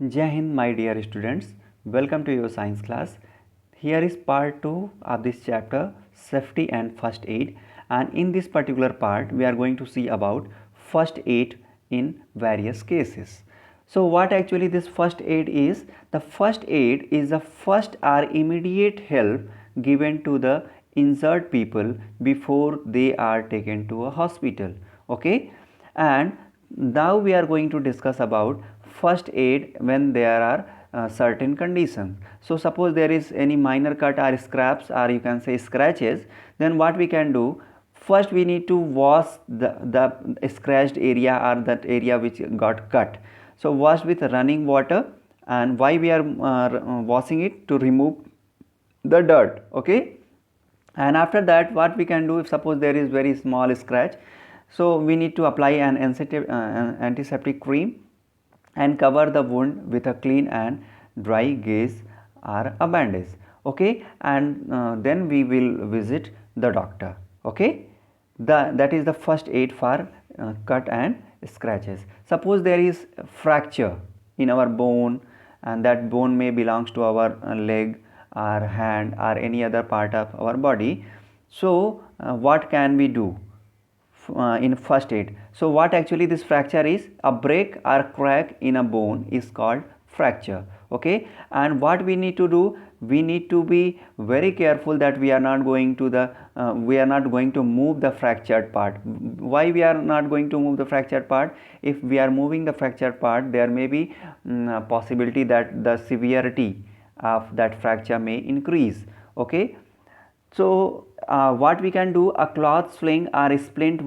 Jai Hind, my dear students. Welcome to your science class. Here is part 2 of this chapter, safety and first aid. And in this particular part, we are going to see about first aid in various cases. So what actually this first aid is? The first aid is the first or immediate help given to the injured people before they are taken to a hospital. Okay, and now we are going to discuss about first aid when there are certain conditions. So suppose there is any minor cut or scraps, or you can say scratches, then what we can do, first we need to wash the scratched area or that area which got cut. So wash with running water. And why we are washing it? To remove the dirt. Okay, and after that what we can do, if suppose there is very small scratch, so we need to apply an antiseptic cream and cover the wound with a clean and dry gauze or a bandage. Okay, and then we will visit the doctor. Okay, that is the first aid for cut and scratches. Suppose there is fracture in our bone, and that bone may belongs to our leg or hand or any other part of our body. So what can we do in first aid? So what actually this fracture is? A break or crack in a bone is called fracture. Okay, and what we need to do, we need to be very careful that we are not going to move the fractured part. Why we are not going to move the fractured part? If we are moving the fractured part, there may be a possibility that the severity of that fracture may increase. Okay, so what we can do, a cloth sling or a splint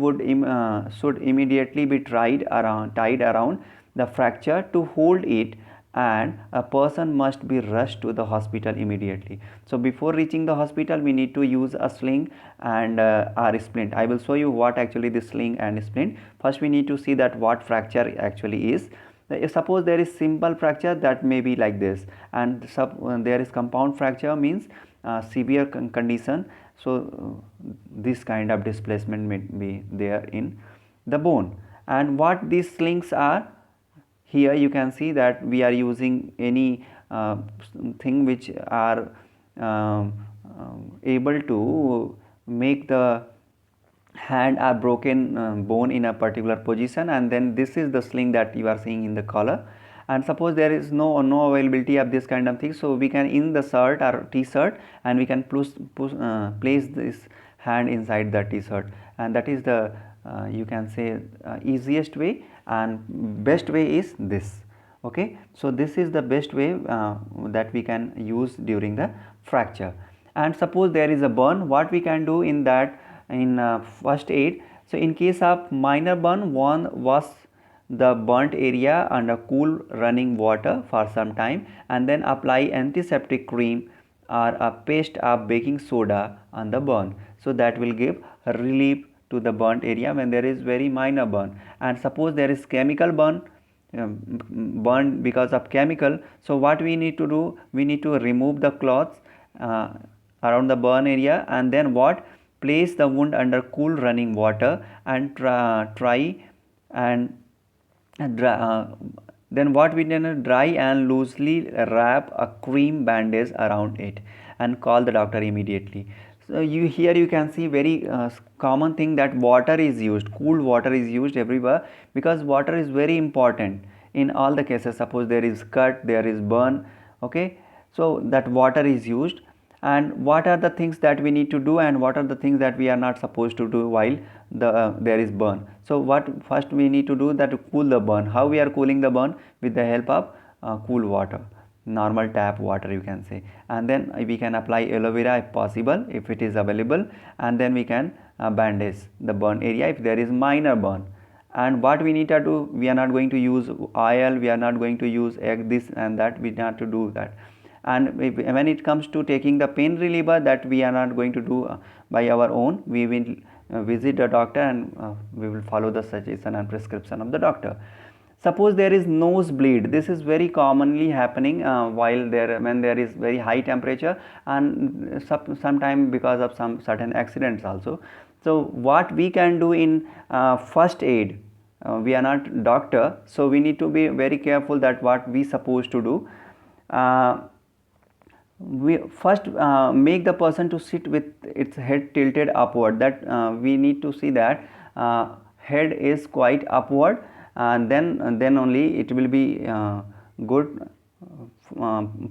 should immediately be tied around the fracture to hold it, and a person must be rushed to the hospital immediately. So before reaching the hospital, we need to use a sling and or a splint. I will show you what actually this sling and splint. First we need to see that what fracture actually is. If suppose there is simple fracture, that may be like this, and there is compound fracture, means severe condition. So this kind of displacement may be there in the bone. And what these slings are, here you can see that we are using any thing which are able to make the hand or broken bone in a particular position, and then this is the sling that you are seeing in the collar. And suppose there is no availability of this kind of thing, so we can in the shirt or t-shirt, and we can place this hand inside the t-shirt, and that is the you can say easiest way, and best way is this. Okay, so this is the best way that we can use during the fracture. And suppose there is a burn, what we can do in that, in first aid. So in case of minor burn, one wash the burnt area under cool running water for some time, and then apply antiseptic cream or a paste of baking soda on the burn, so that will give relief to the burnt area when there is very minor burn. And suppose there is chemical burn, burn because of chemical, so what we need to do, we need to remove the cloths around the burn area, and then what, place the wound under cool running water and try and then what we do, dry and loosely wrap a cream bandage around it and call the doctor immediately. So here you can see very common thing, that water is used, cool water is used everywhere, because water is very important in all the cases. Suppose there is cut, there is burn. Okay, so that water is used. And what are the things that we need to do, and what are the things that we are not supposed to do while there is burn? So what first we need to do, that to cool the burn. How we are cooling the burn? With the help of cool water, normal tap water you can say. And then we can apply aloe vera if possible, if it is available, and then we can bandage the burn area if there is minor burn. And what we need to do, we are not going to use oil, we are not going to use egg, this and that, we have to do that. And when it comes to taking the pain reliever, that we are not going to do by our own, we will visit the doctor, and we will follow the suggestion and prescription of the doctor. Suppose there is nosebleed, this is very commonly happening when there is very high temperature, and sometime because of some certain accidents also. So what we can do in first aid, we are not doctor, so we need to be very careful that what we supposed to do. We first make the person to sit with its head tilted upward, that we need to see that head is quite upward, and then only it will be good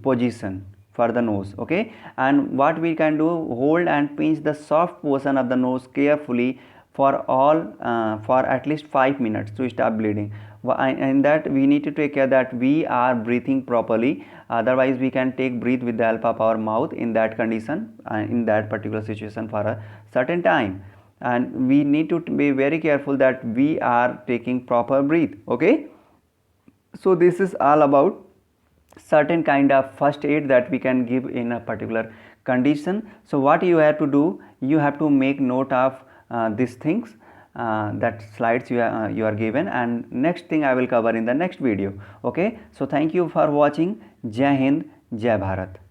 position for the nose. Okay, and what we can do, hold and pinch the soft portion of the nose carefully for for at least 5 minutes to stop bleeding. And that we need to take care that we are breathing properly, otherwise we can take breathe with the help of our mouth in that condition, in that particular situation for a certain time. And we need to be very careful that we are taking proper breath. Okay, so this is all about certain kind of first aid that we can give in a particular condition. So what you have to do, you have to make note of these things, that slides you are given, and next thing I will cover in the next video. Okay, so thank you for watching. Jai Hind, Jai Bharat.